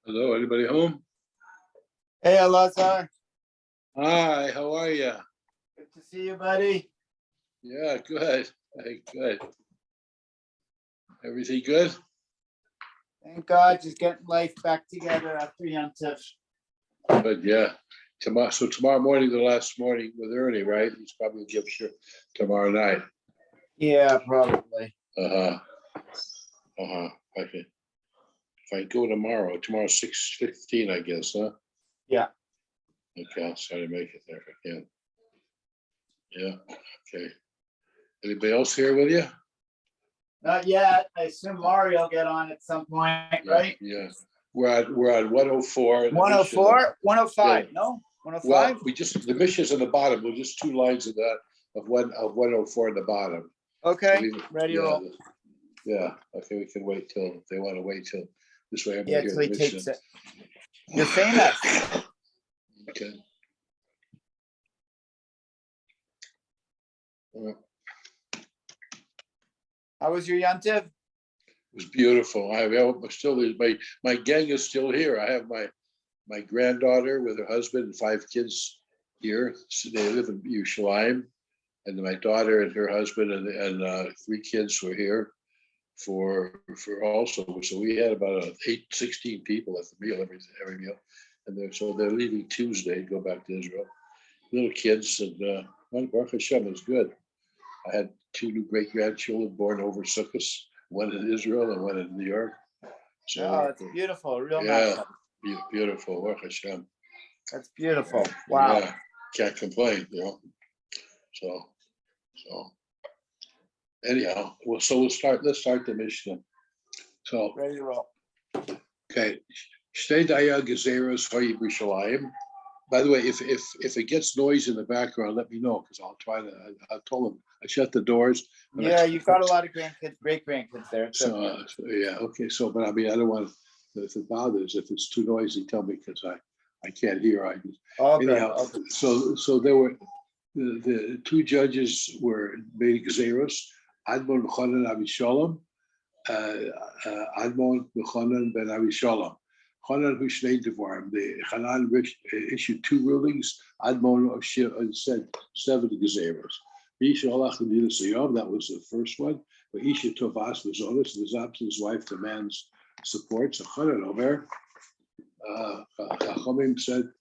Hello, anybody home? Hey, Alazar. Hi, how are you? Good to see you, buddy. Yeah, good. Hey, good. Everything good? Thank God, just getting life back together after Yom Tov. Good, yeah. Tomorrow morning, the last morning with Ernie, right? He's probably give sure tomorrow night. Yeah, probably. Okay. If I go tomorrow's 6:15, I guess, huh? Yeah. Okay, I'll try to make it there if I can. Yeah, okay. Anybody else here with you? Not yet. I assume Mario will get on at some point, right? Yeah. We're at 104. 104? 105, Yeah. no? 105? Well, the Mishnah's on the bottom. We're just 2 lines of that of 104 at the bottom. Okay, So ready to roll. Yeah. Okay, we can wait till if they want to wait till this way. Yeah, till he takes it. You're famous. Okay. How was your Yom Tov? It was beautiful. My gang is still here. I have my granddaughter with her husband and 5 kids here. So they live in Yerushalayim, and my daughter and her husband and 3 kids were here for also. So we had about 16 people at the meal every meal, and they're leaving Tuesday to go back to Israel. Little kids, and Baruch Hashem is good. I had 2 new great grandchildren born over Sukkot, one in Israel and one in New York. So Oh, it's beautiful. Real nice. Beautiful. Baruch Hashem. That's beautiful. Wow. Yeah, can't complain, So anyhow, let's start the Mishnah. So Ready to roll. okay. Shtei daya gezeros hoyi b'Yerushalayim. By the way, if it gets noise in the background, let me know because I'll try to. I told them I shut the doors. Yeah, you've got a lot of grandkids, great grandkids there. So yeah, okay. So, but I mean, I don't want if it bothers. If it's too noisy, tell me because I can't hear. Anyhow. Okay. So there were the 2 judges were made Gzeros, Admon B'Chonan Avishalom, Admon B'Chonan Ben Avishalom. Chonan Hushnei Devarim. The Hanan issued 2 rulings. Admon said 7 Gzeros. That was the first one. But Isha Tovas was honest. The Zab's wife demands support. So Chanan Omer, Chachamim said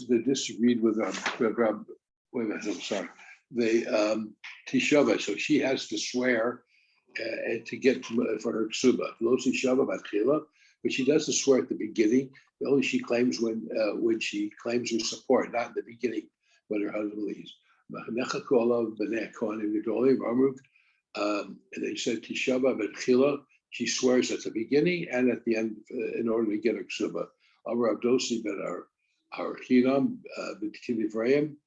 they disagreed with Rab. Wait a minute, I'm sorry. They Tishava, so she has to swear to get for her ksuba. Lo Tishava Batchila, but she doesn't swear at the beginning. Only she claims when she claims her support, not in the beginning when her husband leaves. And they said Tishava Batchila. She swears at the beginning and at the end in order to get her ksuba. Amar Abdosi ben our Chinam B'Tikim Ephraim.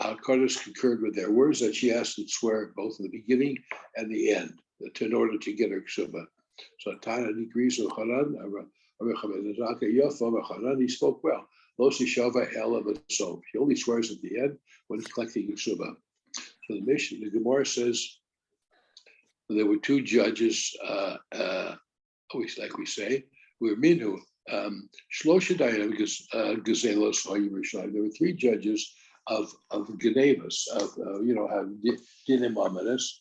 Al-Qadis concurred with their words that she has to swear both in the beginning and the end in order to get her ksuba. So Tana agrees with Hanan. He spoke well. She only swears at the end when he's collecting ksuba. So the Gemara says there were two judges, always like we say, we're minhu. There were three judges of Genevas, of Dinim Amanis,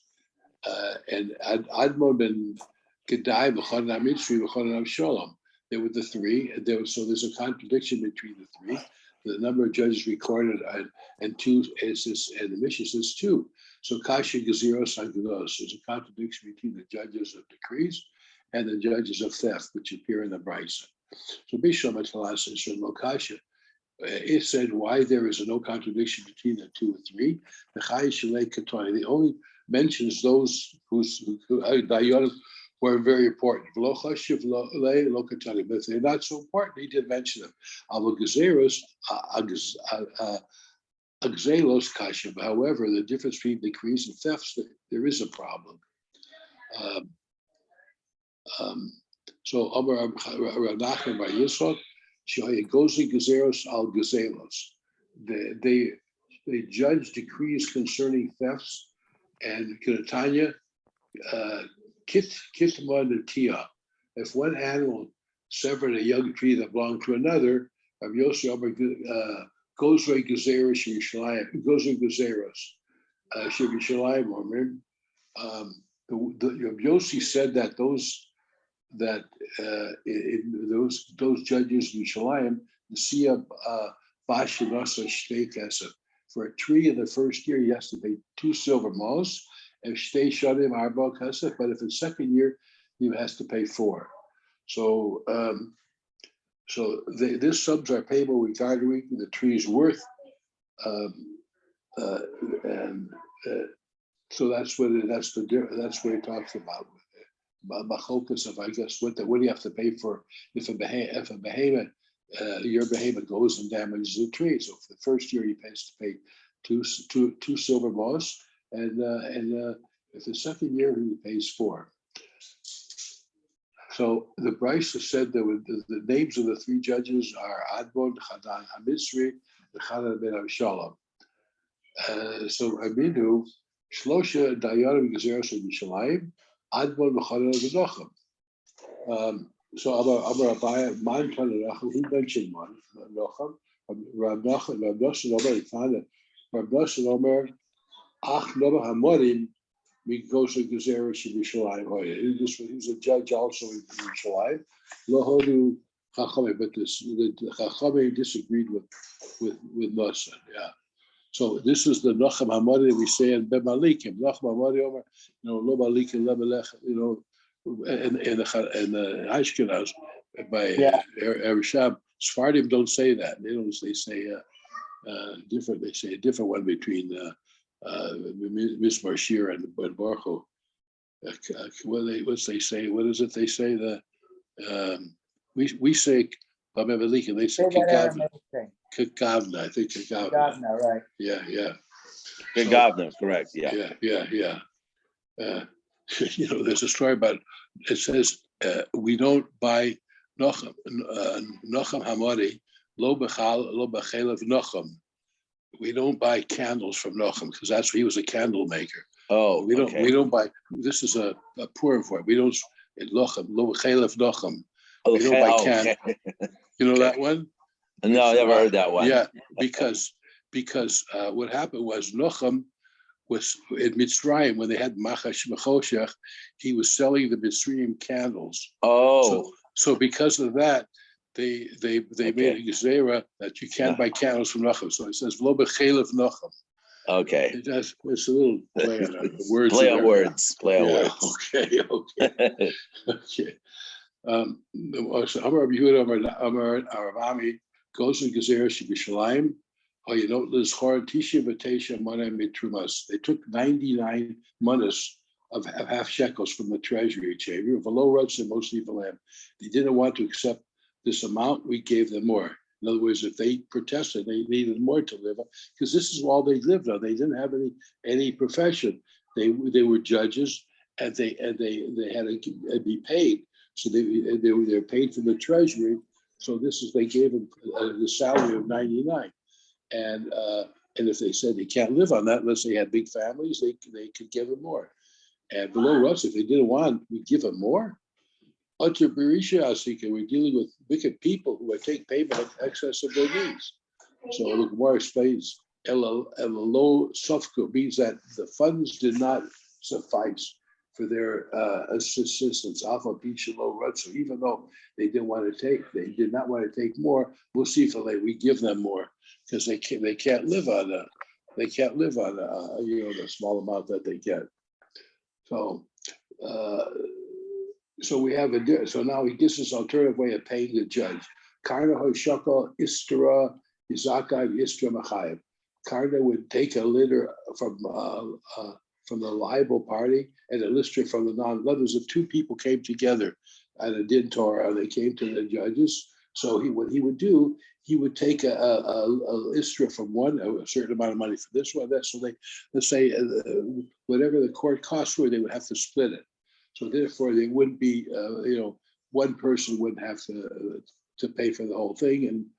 and Admon ben Kedai v'Chanan HaMitzri v'Chanan Avshalom. There were the three, and so there's a contradiction between the three. The number of judges recorded and two is this, and the Mishnah says two. So Kasha Gezeros Hagdos, there's a contradiction between the judges of decrees and the judges of theft, which appear in the Brisa. So Bishlam Atalas says Lo Kasha. It said why there is no contradiction between the two or three. The Chayish Shalei Katani, they only mentions those who were very important. But if they're not so important, he did mention them. Agzelos Kasha. However, the difference between decrees and thefts, there is a problem. So Amar Nachman by Yisod. Al they judge decrees concerning thefts and Kinatanya Kitma Natia. If one animal severed a young tree that belonged to another, Rav Yossi Gozrei Gezeros Yerushalayim, Gozrei Gezeros Yerushalayim. Rav Yossi said that those those judges in Shalayim, the Sia Bashinasa Shtei Kesef. For a tree in the first year, he has to pay 2 silver moss, and Shtei Shadim Arba Kesef, but if in the second year, he has to pay 4. So this sums are payable regarding the tree's worth, and so that's what he talks about. Machokas of, I guess, what do you have to pay for if a behemoth, your behemoth goes and damages the tree? So for the first year, he has to pay two silver moss, and if the second year, he pays 4. So the Brisa said that the names of the 3 judges are Admon, Chanan HaMitzri, and Chanan ben Avshalom. So Aminu, Shlosha Dayanim Gezeros Yerushalayim, Admon v'Chanan v'Nochem. So Amar Abaya, Man Tanarachim, he mentioned one, Nochem. Rav Nosson Omer, he found it. Rav Nosson Omer, Ach Nova Hamorim, Mikosha Gezeros Yerushalayim. He was a judge also in Yerushalayim. Lohodu Chachamim, but the Chachamim disagreed with Nosson. Yeah. So this is the Nochem Hamori that we say in Bemalikim. Nochem Hamori Omer, Lo Malikim Lemelech, in the Ashkenaz by Erishab. Sfardim don't say that. They say different. They say a different one between Mismar Shir and Baruch. What they say? What is it they say? We say Bemalikim. They say Kikavna. Kagavna, I think Kagavna. Gavna, right. Yeah. Gavna, correct. Yeah. There's a story about, it says, we don't buy Nochem Hamori, lo b'chelev Nochem. We don't buy candles from Nochem because he was a candle maker. Oh, we don't buy, this is a Purim for it. We don't, Nochem, lo b'chelev Nochem. We don't buy candles. You know that one? No, I never heard that one. Yeah, because what happened was Nochem was in Mitzrayim when they had Machash Mechoshech, he was selling the Mitzrayim candles. Oh, So because of that, they made a gezerah that you can't buy candles from Nachum. So it says Lo b'chelev Nachum. okay. It's a little play on the words. Play on words. Play on Yeah, words. okay. Okay. So Amar Rabbi Yehuda Amar Aravami goes in Gezerah Shebishalayim. Oh, you know, Lizchor Tisha V'Tesha Mana Mitrumas. They took 99 manas of half shekels from the treasury chamber. V'lo Ratzah mostly Valam. They didn't want to accept this amount. We gave them more. In other words, if they protested, they needed more to live on, because this is all they lived on. They didn't have any profession. They were judges, and they had to be paid. So they were paid from the treasury. So they gave them the salary of 99, and if they said they can't live on that unless they had big families, they could give them more. And below us, if they didn't want, we give them more. Unto Berisha Asika, we're dealing with wicked people who would take payment in excess of their needs. So the Gemara explains, Elalo Sofko means that the funds did not suffice for their assistance. Alpha Beach Low Rut. So even though they did not want to take more, we give them more because they can't live on the small amount that they get. So. So we have so now he gives us an alternative way of paying the judge. Karna hoshaka istara izaka istra machayev. Karna would take a litter from the liable party and a lister from the non-litters. If two people came together at a din Torah, they came to the judges. So what he would do, he would take a istra from one, a certain amount of money for this one, that. So let's say whatever the court costs were, they would have to split it. So therefore, they wouldn't be, one person wouldn't have to pay for the whole thing. And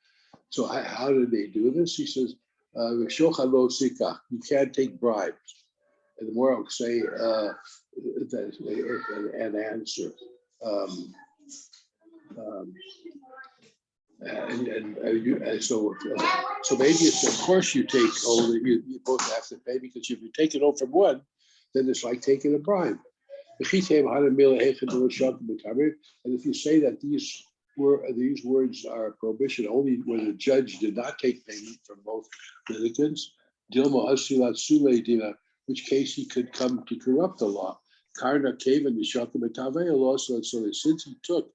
so how did they do this? He says, you can't take bribes. And the more I'll say an answer. So maybe it's of course you take you both have to pay, because if you take it all from one, then it's like taking a bribe. And if you say that these words are prohibition only when the judge did not take payment from both litigants, which case he could come to corrupt the law. Karna cave and the law. So since he took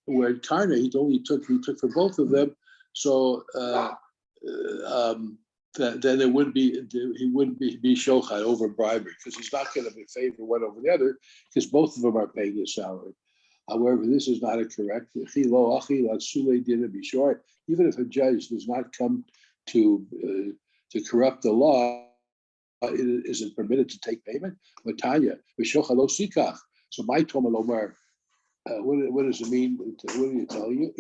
the word Karna, he took for both of them. So then it would be he wouldn't be shochad over bribery, because he's not going to favor one over the other, because both of them are paying his salary. However, this is not a correct. Even if a judge does not come to corrupt the law, is it permitted to take payment? So my Toma Lomar, what does it mean? What do you tell you?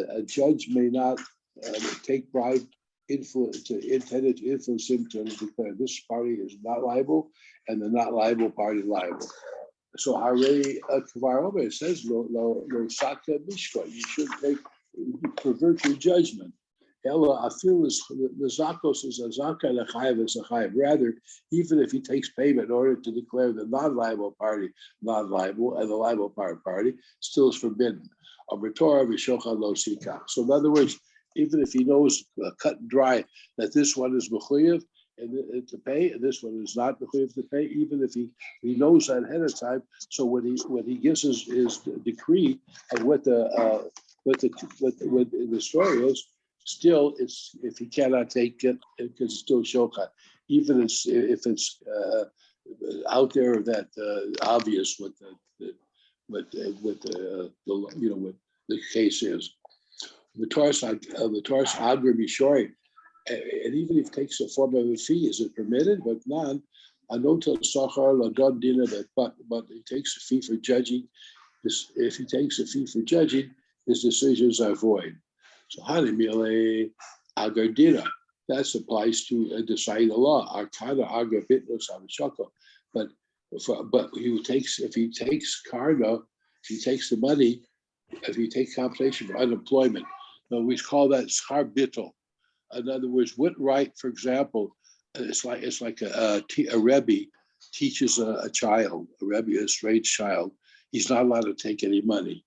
A judge may not take bribe intended to influence him to declare this party is not liable and the not liable party liable. So Harei Kvaroma, it says lo saka mishka. You should pervert your judgment. Ella afil is the zakos is a zaka and a chayiv is a chayiv. Rather, even if he takes payment in order to declare the non-liable party non-liable and the liable party still is forbidden. So in other words, even if he knows cut and dry that this one is mechuyev and to pay, and this one is not mechuyev to pay, even if he knows that ahead of time. So when he gives his decree and what the story is, still it's if he cannot take it because it's still shochat, even if it's out there that obvious what the case is. The Taurus Agra Mishori, and even if it takes a form of a fee, is it permitted? But none. Anota Sachar Ladon Dina, but he takes a fee for judging. If he takes a fee for judging, his decisions are void. So Hanimile Agardina, that applies to deciding the law. Arcana Agra Bitlos Avishako. But if he takes Karna, if he takes the money, if he takes compensation for unemployment, we call that schar bittel. In other words, what right, for example, it's like a Rebbe teaches a child, a Rebbe, a strange child. He's not allowed to take any money.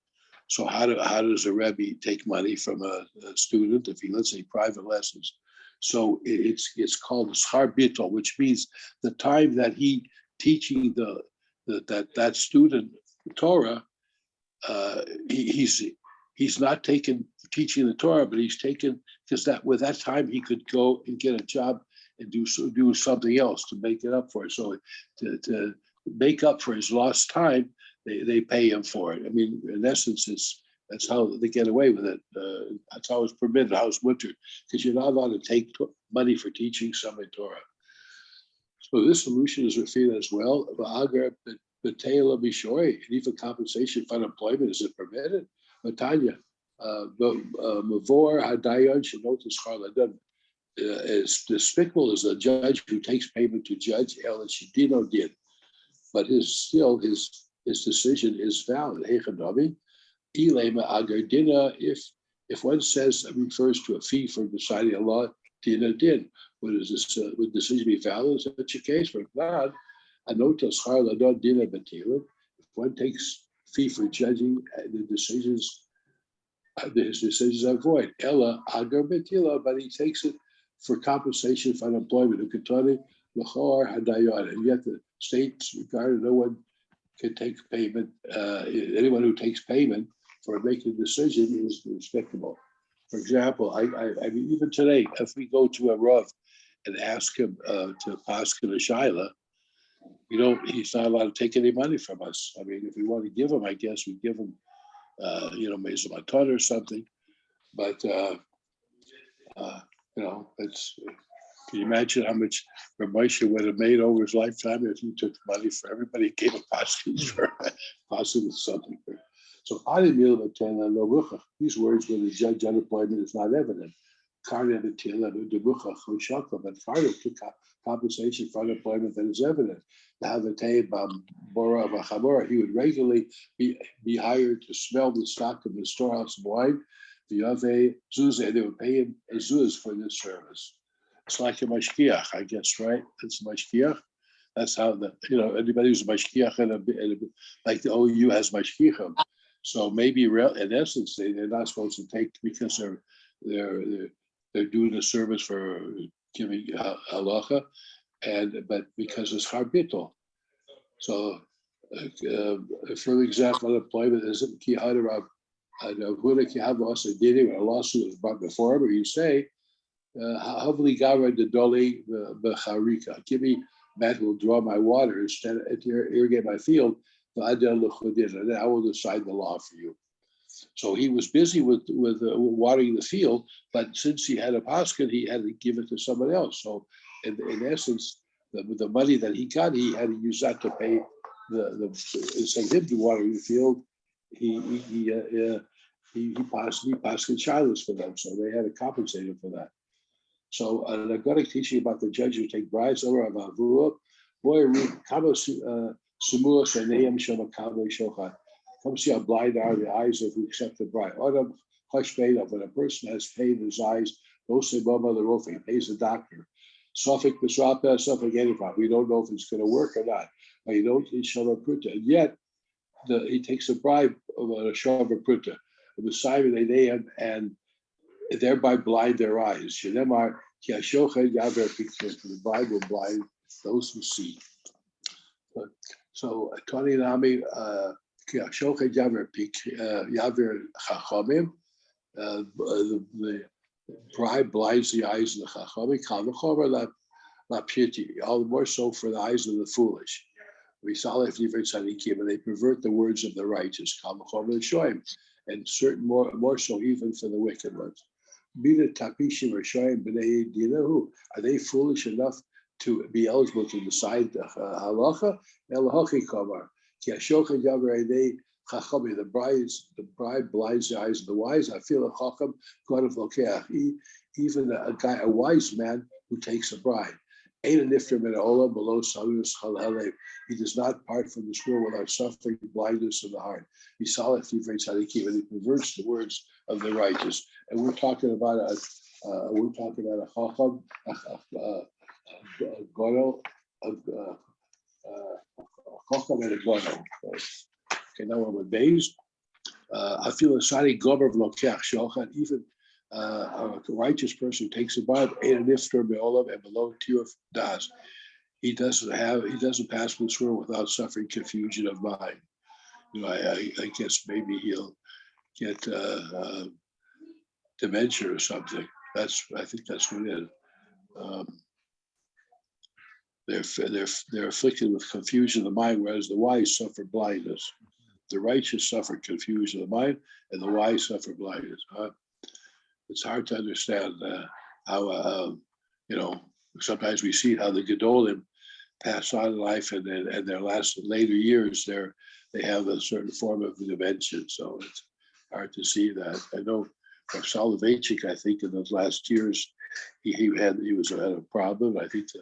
So how does a Rebbe take money from a student if he, let's say, private lessons? So it's called schar bittul, which means the time that he teaching that student Torah, he's not taken teaching the Torah, but he's taken because that with that time he could go and get a job and do something else to make it up for it. So to make up for his lost time, they pay him for it. I mean, in essence, that's how they get away with it. That's how it's permitted, how it's wintered, because you're not allowed to take money for teaching somebody Torah. So this solution is refuted as well. And even compensation for unemployment is it permitted? Matanya, Mavor Hadayon should notice Harladan is despicable as a judge who takes payment to judge El Shidino did, but his decision is valid. Ilema Agardina, if one says refers to a fee for deciding a law, Dina did. Would decision be valid in such a case? For God, Anotas Harladon Dina Batila. If one takes fee for judging the decisions, his decisions are void. Ella Agar Batila, but he takes it for compensation for unemployment. Ukatani Lachor Hadayon, and yet the states regarded no one can take payment. Anyone who takes payment for making a decision is despicable. For example, I mean, even today, if we go to a Rav and ask him to paskin a shaila, he's not allowed to take any money from us. I mean, if we want to give him, I guess we give him, Mezamaton or something. But, it's, can you imagine how much Ramosha would have made over his lifetime if he took money for everybody, gave a paskin for paskin something for. So these words where the judge unemployment is not evident. But took compensation for unemployment that is evident. He would regularly be hired to smell the stock of the storehouse of wine. They would pay him a zuz for this service. It's like a mashkiach, I guess, right? It's a mashkiach. That's how anybody who's a mashkiach like the OU has mashkiachim. So maybe in essence they're not supposed to take because they're doing a service for giving halacha, but because it's harbitol. So for example, unemployment isn't ki hadarav. When a lawsuit is brought before him, or you say, "Havli gavra de doli becharika." Give me man who will draw my water instead of irrigate my field. And then I will decide the law for you. So he was busy with watering the field, but since he had a paskin, he had to give it to someone else. So in essence, the money that he got, he had to use that to pay instead of him to water the field. He paskin shilas for them, so they had to compensate him for that. So an agonic teaching about the judge who take bribes over Avavua, boy, come see how blind are the eyes of who accept the bribe. When a person has pain in his eyes, he pays the doctor. Suffolk Bisrapa, Suffolk Edify. We don't know if it's going to work or not. But you don't need Shabbat Pruta. And yet he takes a bribe of a Shabbat Pruta, and thereby blind their eyes. The bribe will blind those who see. So Tony Nami Shochet Yaver Chachamim, the bribe blinds the eyes of the Chachamim, all the more so for the eyes of the foolish. We saw if and they pervert the words of the righteous, and certain more so even for the wicked ones. Are they foolish enough to be eligible to decide the halacha? The bride blinds the eyes of the wise. I feel a chacham, even a wise man who takes a bride. He does not part from this world without suffering blindness of the heart. And he perverts the words of the righteous. And we're talking about we're talking about a chacham, a gadol, a chacham and a gadol. Okay, now we're with beis. I feel a sari gomer v'lokeach shochan, even a righteous person who takes a bribe, and nifter be'olav and below tiur das. He doesn't pass this world without suffering confusion of mind. I guess maybe he'll get dementia or something. I think that's what it is. They're afflicted with confusion of the mind, whereas the wise suffer blindness. The righteous suffer confusion of the mind, and the wise suffer blindness. It's hard to understand how sometimes we see how the gedolim pass on in life, and their later years, they have a certain form of dementia. So it's hard to see that. I know for Soloveitchik, I think in those last years, he had a problem. I think the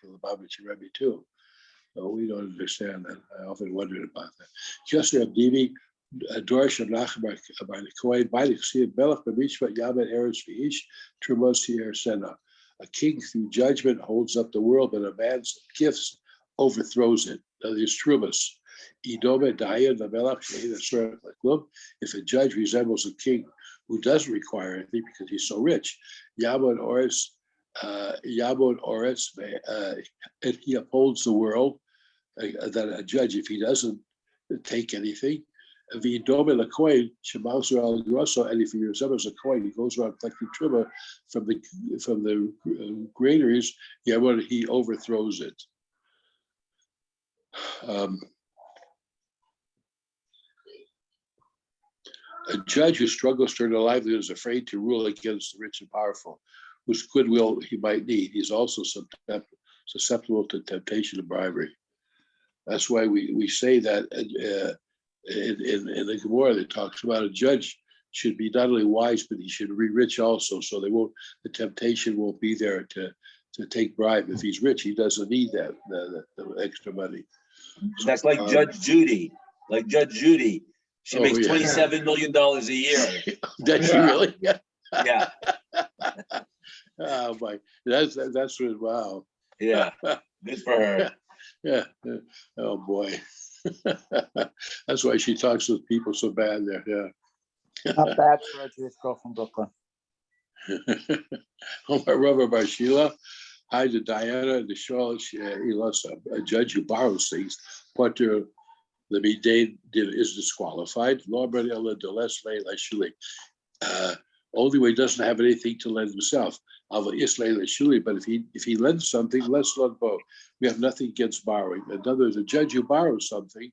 Lubavitcher Rebbe too. So we don't understand that. I often wondered about that. Just Abdivi, Dorish of Nachbar by the Kohen, by the Ksir Belach, Bamishva, Yaman, Eretz, Viish, Trumos, Sena. A king through judgment holds up the world, but a man's gifts overthrows it. There's Trumas. Idome Dayan, the Melach, if a judge resembles a king who doesn't require anything because he's so rich, Yabon Oris, if he upholds the world, that a judge, if he doesn't take anything, and if he resembles a coin, he goes around collecting truma from the granaries. He overthrows it. A judge who struggles to earn a livelihood is afraid to rule against the rich and powerful, whose goodwill he might need. He's also susceptible to temptation and bribery. That's why we say that in the Gemara that talks about a judge should be not only wise, but he should be rich also, so the temptation won't be there to take bribe. If he's rich, he doesn't need the extra money. That's like Judge Judy. Like Judge Judy. She makes $27 million a year. Does she really? Yeah. Oh my, that's what, wow. Yeah. Good for her. Yeah. Oh boy. That's why she talks with people so bad there. Yeah. Not bad for a Jewish girl from Brooklyn. Rabbi Bar Shila, hi to Diana, the Charlotte Elasa, a judge who borrows things, but the Midain is disqualified. Only way he doesn't have anything to lend himself. But if he lends something, less bo. We have nothing against borrowing. In other words, a judge who borrows something,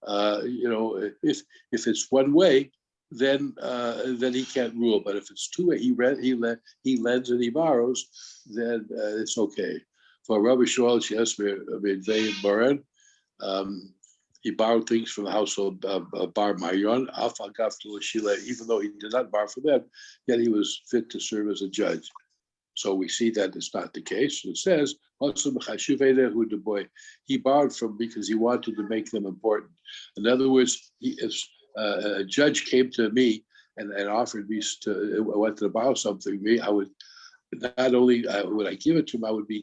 if it's one way, then he can't rule. But if it's two way, he lends and he borrows, then it's okay. For Rabbi Shmuel, he borrowed things from the household Bar Mayon, even though he did not borrow from them, yet he was fit to serve as a judge. So we see that it's not the case. It says, he borrowed from because he wanted to make them important. In other words, if a judge came to me and offered me wanted to borrow something from me, I would not only would I give it to him, I would be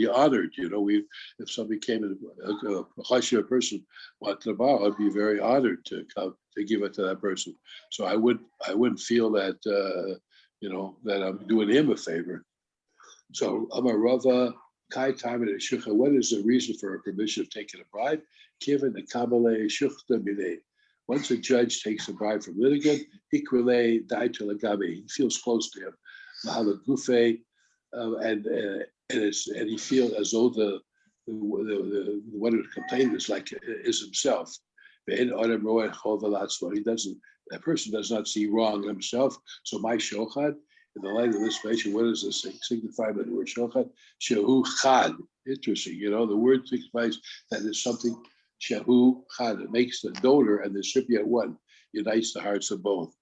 honored. If somebody came and a person wanted to borrow, I'd be very honored to give it to that person. So I wouldn't feel that that I'm doing him a favor. So Amarava Kai time and Shucha, what is the reason for a permission of taking a bribe? Given the Kamale Shuchta Bine. Once a judge takes a bribe from litigant, Ikwile Daito Lagabe, he feels close to him. Mahala Gufe, and he feels as though the one who's complaining is himself. He doesn't. That person does not see wrong himself. So my shochad, in the light of this information, what does this signify by the word shochad? Shehu chad. Interesting. The word signifies that there's something shehu chad. It makes the donor and the recipient one, unites the hearts of both.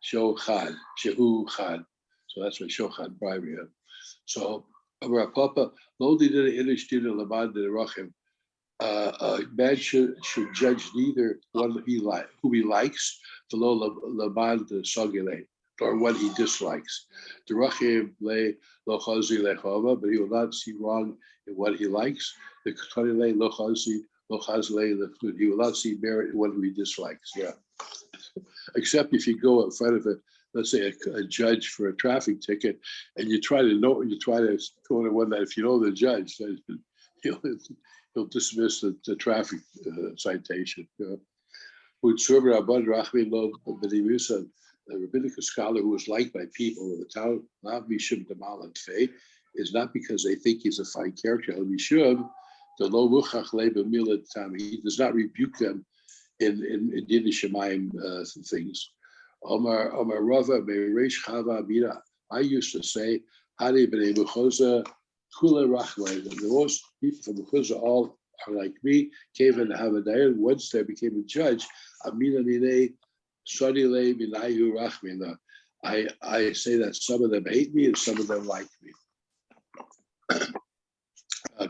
Shehu chad. So that's what shochad bribery is. So Papa, Lodi did an initiative Laban de Rachim. A man should judge neither one who he likes, below Laban de Sogile, or what he dislikes. But he will not see wrong in what he likes. He will not see merit in what he dislikes. Yeah. Except if you go in front of let's say a judge for a traffic ticket, and you try to go to one that if you know the judge, he'll dismiss the traffic citation. The rabbinical scholar who is liked by people in the town, not Mishum Damal and Fei, is not because they think he's a fine character. Mishum, the Lo Muchach Leba Milad Tam, he does not rebuke them in Din Shemaim things. Omar Rava Bereish Chava Abira. I used to say, Hari B'nei Mechoza Kula Rachmai. The most people from Mechoza all are like me. Came in to have a dayan. Once they became a judge, Amina Minei Sodile Minayu Rachmina. I say that some of them hate me and some of them like me.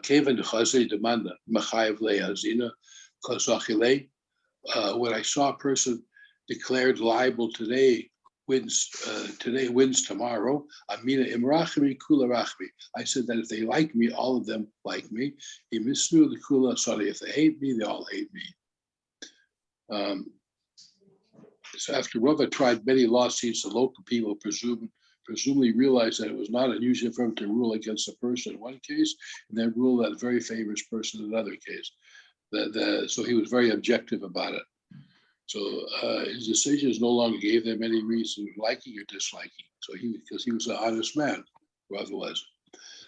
Kevin Chazé Demanda Machayev Lehazina Kozachile. When I saw a person declared liable today wins tomorrow. Amina Imrachmi Kula Rachmi. I said that if they like me, all of them like me. Imisnu the Kula Sorry, if they hate me, they all hate me. So after Rava tried many lawsuits, the local people presumably realized that it was not unusual for him to rule against a person in one case and then rule that a very famous person in another case. So he was very objective about it. So his decisions no longer gave them any reason for liking or disliking. So because he was an honest man, Rava was.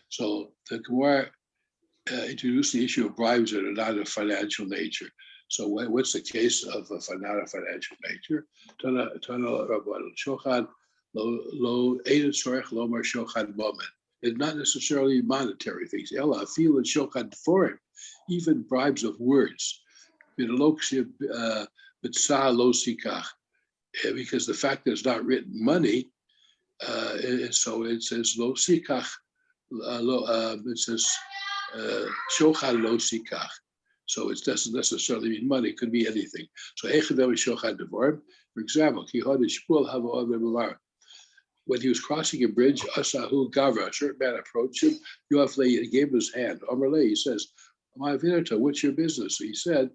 So the Gemara introduced the issue of bribes that are not of financial nature. So what's the case of a not of financial nature? It's not necessarily monetary things. Even bribes of words. Because the fact that it's not written money, so it says lo sikach, it says shochad lo sikach. So it doesn't necessarily mean money, it could be anything. So for example, when he was crossing a bridge, Asahu Gavra, a certain man approached him, he gave him his hand. He says, my Vinata, what's your business? So he said,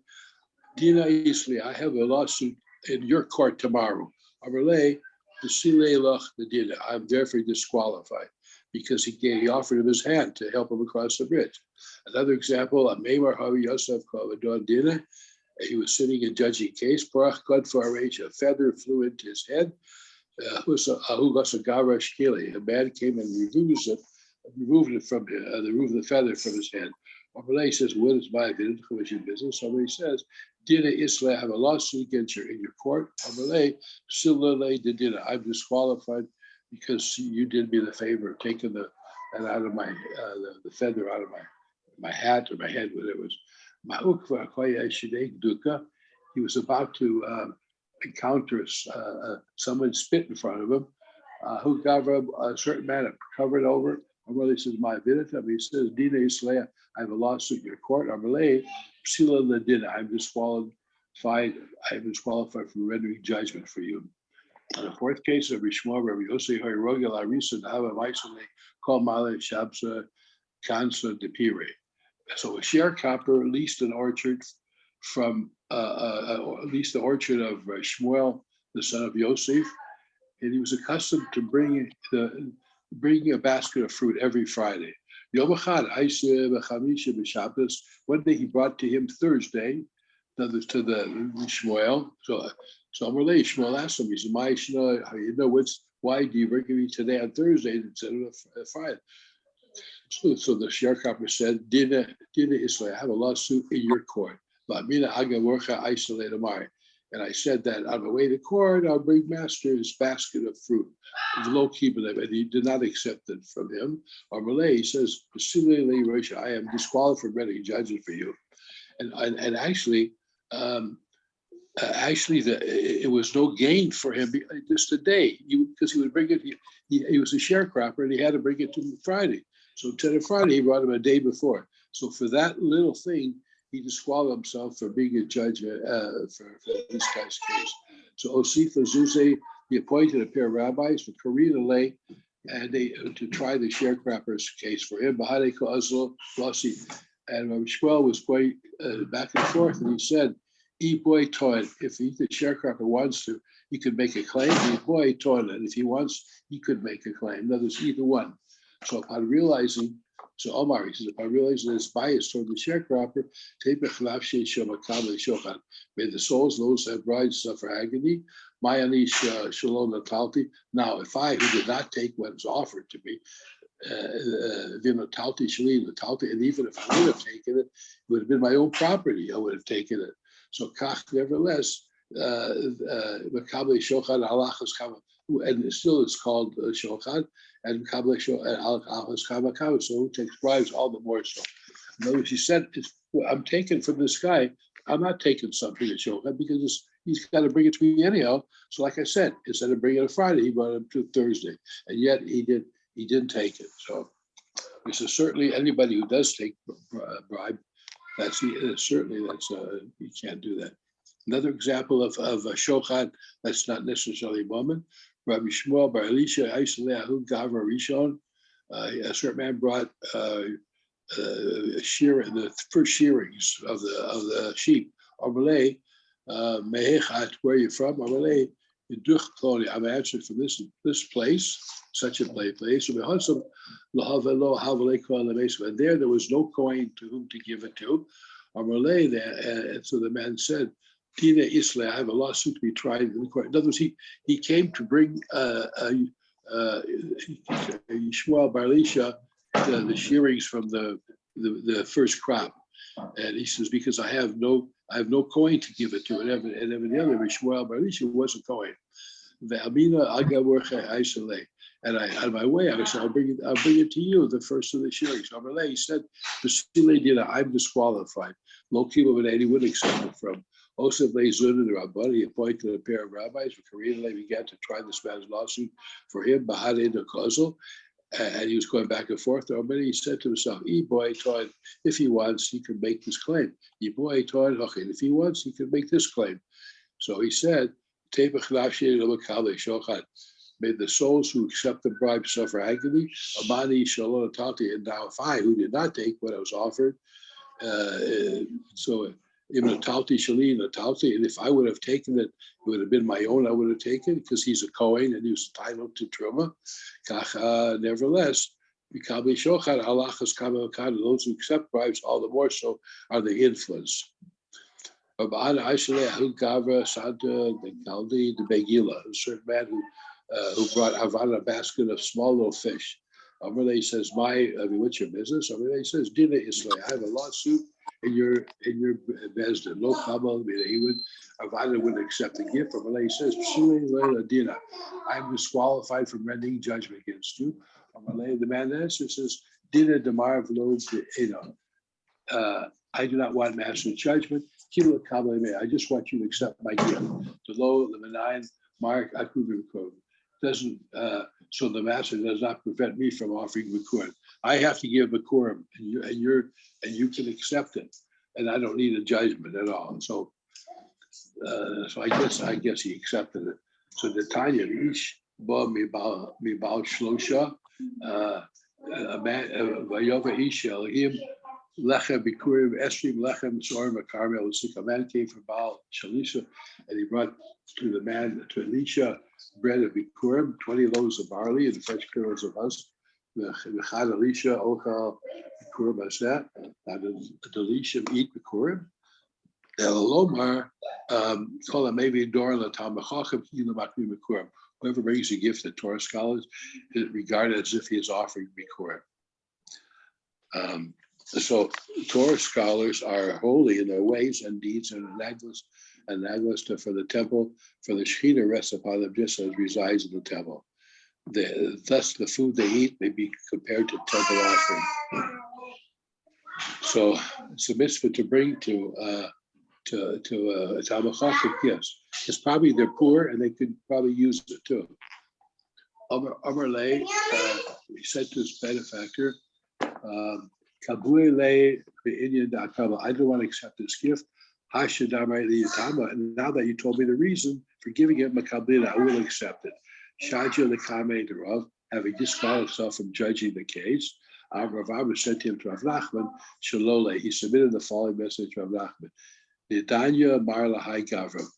Dina Isli, I have a lawsuit in your court tomorrow. I'm therefore disqualified because he offered him his hand to help him across the bridge. Another example, he was sitting and judging a case. A feather flew into his head. A man came and removed it from the feather from his head. He says, what is my business? Somebody says, Dina Isla, I have a lawsuit against you in your court. I'm disqualified because you did me the favor of taking the feather out of my hat or my head, whatever it was. He was about to encounter someone spit in front of him. Who got a certain man covered over. He says, my vidita. He says, Dina Isla, I have a lawsuit in your court. I'm disqualified from rendering judgment for you. In the fourth case of Rishma, Rabbi Yossi Hayrogel Arisa Nava Maisale called Male Shabsa Kansa de Pire. So a sharecropper leased an orchard from the orchard of Shmuel, the son of Yosef, and he was accustomed to bringing a basket of fruit every Friday. One day he brought to him Thursday to the Shmuel. So Shmuel asked him, he said, why do you bring me today on Thursday instead of Friday? So the sharecropper said, Dina Isla, I have a lawsuit in your court. And I said that on the way to court, I'll bring master his basket of fruit. And he did not accept it from him. Or Malay, he says, I am disqualified from rendering judgment for you. And actually, it was no gain for him just a day because he would bring it. He was a sharecropper and he had to bring it to him Friday. So instead of Friday, he brought him a day before. So for that little thing, he disqualified himself for being a judge for this guy's case. So Osifa Zuze, he appointed a pair of rabbis for Karina Lay, and they to try the sharecropper's case for him. Bahade Kozlo Flossi, and Rabbi Shmuel was going back and forth, and he said, "E boy toil. If the sharecropper wants to, he could make a claim. E boy toil, and if he wants, he could make a claim. In other words, either one." So upon realizing, so Omar, he says, upon realizing his bias toward the sharecropper, may the souls, those that brides suffer agony. Mayani shalom natalti. Now, if I, who did not take what was offered to me, v'natalti shalim natalti, and even if I would have taken it, it would have been my own property. I would have taken it. So kach, nevertheless, makabel shochan halachas kama, and still it's called shochan, and kabel shochan halachas kama kama. So who takes bribes all the more so. In other words, he said, "I'm taking from this guy. I'm not taking something at shochan because he's got to bring it to me anyhow." So, like I said, instead of bringing it Friday, he brought it to Thursday, and yet he didn't take it. So, this is certainly anybody who does take bribe. That's certainly you can't do that. Another example of a shochan that's not necessarily a moment. Rabbi Shmuel bar Elisha Aisalehu Gavra Rishon. A certain man brought the first shearings of the sheep. Amalei, mehechat, where are you from? Amalei, I'm answered from this place, such a place. And there was no coin to whom to give it to. Amalei, and so the man said, Tina Isla, I have a lawsuit to be tried in the court. In other words, he came to bring Yishmael Bar Elisha the shearings from the first crop, and he says, because I have no coin to give it to, and evidently Yishmael Bar Elisha wasn't going. And on my way, I said, I'll bring it to you, the first of the shearings. He said, I'm disqualified. Low Kiba Benedi wouldn't accept it from. Osef Lezun and Rabban, he appointed a pair of rabbis. Korean began to try this man's lawsuit for him, Bahade de Kozel, and he was going back and forth. But he said to himself, if he wants, he can make this claim. If he wants, he can make this claim. So he said, may the souls who accept the bribe suffer agony. Amani shalom tati. And now if I, who did not take what I was offered, so even a talti shalin, a talti, and if I would have taken it, it would have been my own. I would have taken it because he's a Kohen and he was entitled to truma. Nevertheless, those who accept bribes all the more so are the influence. A certain man who brought Havana a basket of small little fish. Amalei says, what's your business? Amalei says, Dina Isla, I have a lawsuit in your bezdin. No problem. Havana wouldn't accept the gift. Amalei says, Dina, I'm disqualified from rendering judgment against you. Amalei, the man answers, says, Dina Damar Vlo, I do not want master judgment. I just want you to accept my gift. The low, the benign, Mark Akubim doesn't. So the master does not prevent me from offering Bikurim. I have to give Bikurim, and you can accept it, and I don't need a judgment at all. So, I guess he accepted it. So the Tanya Ish Ba Mibal Shlosha, a man Vayova Ish Elohim. Lechem Bikurim Esrim Lechem Sorim Carmel. A man came from Baal Shalisha, and he brought to Elisha bread of Bikurim, 20 loaves of barley, and fresh kernels of husk. V'chad Elisha Ochal Bikurim Aseh. And Elisha eat Bikurim. Elomar call him maybe Dor LaTamachachim Hilamakmi Bikurim. Whoever brings a gift to Torah scholars is regarded as if he is offering Bikurim. So Torah scholars are holy in their ways and deeds and naglus for the temple, for the Shekhinah rests upon them just as resides in the temple. Thus the food they eat may be compared to temple offering. So it's a mitzvah to bring to Tamachachim gifts. It's probably they're poor and they could probably use it too. Amar Lay, he said to his benefactor, I don't want to accept this gift. And now that you told me the reason for giving it Makablina, I will accept it. Shaja the Kame thereof, having disqualified himself from judging the case. Rav Abba said to him to Rav Nachman, Shalole, he submitted the following message to Rav Nachman. Nidanya Marla Hai Gavram.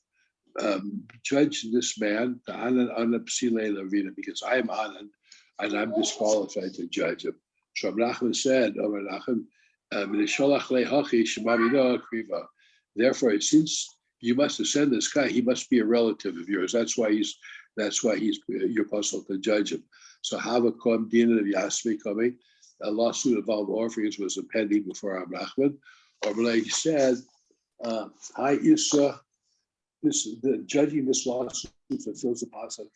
Judge this man, the Anan Psile Lavina, because I am Anan and I'm disqualified to judge him. So Rav Nachman said, therefore, since you must ascend this guy, he must be a relative of yours. That's why he's you're puzzled to judge him. So Hava Kom Dina of Yasmi coming, a lawsuit involving orphans was pending before Rav Nachman. Or he said, Hi Issa, the judging this lawsuit fulfills the positive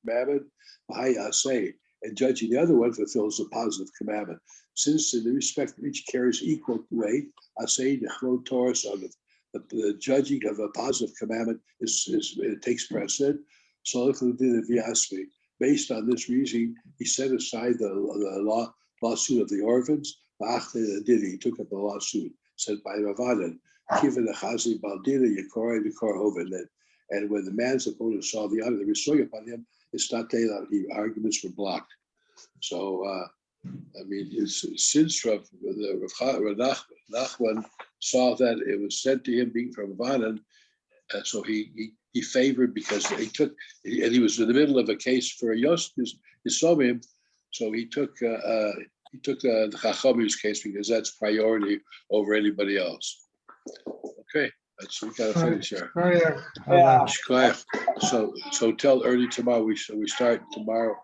commandment. Hi Asay, and judging the other one fulfills the positive commandment. Since in the respect of each carries equal weight, Asay the Taurus on the judging of a positive commandment it takes precedent. So based on this reasoning, he set aside the lawsuit of the orphans. He took up the lawsuit sent by Ravadan. And when the man's opponent saw the other, the resoy upon him, the arguments were blocked. So, since Rav Nachman saw that it was sent to him being from Ravadan, so he favored because he was in the middle of a case for Yisomim, so he took the Chachamim's case because that's priority over anybody else. Okay, we gotta finish here. Yeah. So tell early tomorrow. We start tomorrow